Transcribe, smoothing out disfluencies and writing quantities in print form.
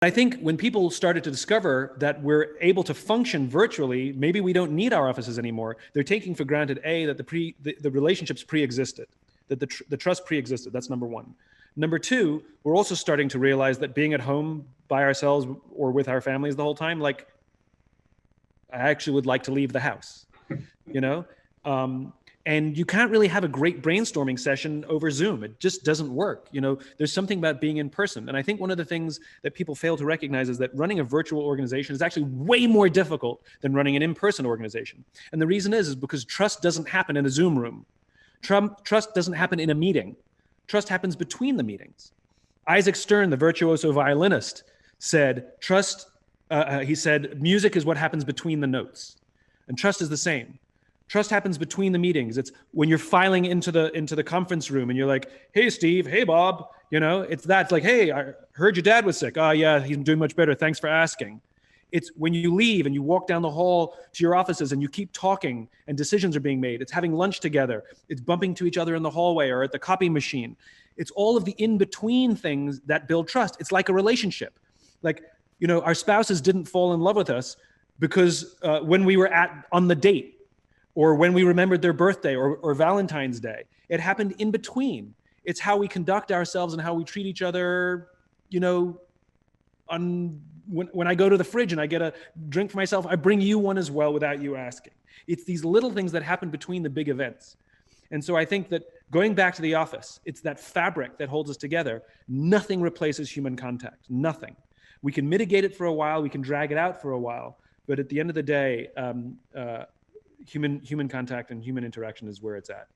I think when people started to discover that we're able to function virtually, maybe we don't need our offices anymore. They're taking for granted, A, that the relationships pre-existed, that the trust pre-existed. That's number one. Number two, we're also starting to realize that being at home by ourselves or with our families the whole time, like, I actually would like to leave the house, you know? And you can't really have a great brainstorming session over Zoom. It just doesn't work. You know, there's something about being in person. And I think one of the things that people fail to recognize is that running a virtual organization is actually way more difficult than running an in-person organization. And the reason is because trust doesn't happen in a Zoom room. Trust doesn't happen in a meeting. Trust happens between the meetings. Isaac Stern, the virtuoso violinist, said, he said, music is what happens between the notes. And trust is the same. Trust happens between the meetings. It's when you're filing into the conference room and you're like, hey, Steve, hey, Bob, you know, it's that. It's like, hey, I heard your dad was sick. Oh, yeah, he's doing much better. Thanks for asking. It's when you leave and you walk down the hall to your offices and you keep talking and decisions are being made. It's having lunch together. It's bumping to each other in the hallway or at the copy machine. It's all of the in-between things that build trust. It's like a relationship. Like, you know, our spouses didn't fall in love with us because when we were on the date, or when we remembered their birthday or Valentine's Day. It happened in between. It's how we conduct ourselves and how we treat each other, you know, when I go to the fridge and I get a drink for myself, I bring you one as well without you asking. It's these little things that happen between the big events. And so I think that going back to the office, it's that fabric that holds us together. Nothing replaces human contact, nothing. We can mitigate it for a while, we can drag it out for a while, but at the end of the day, human contact and human interaction is where it's at.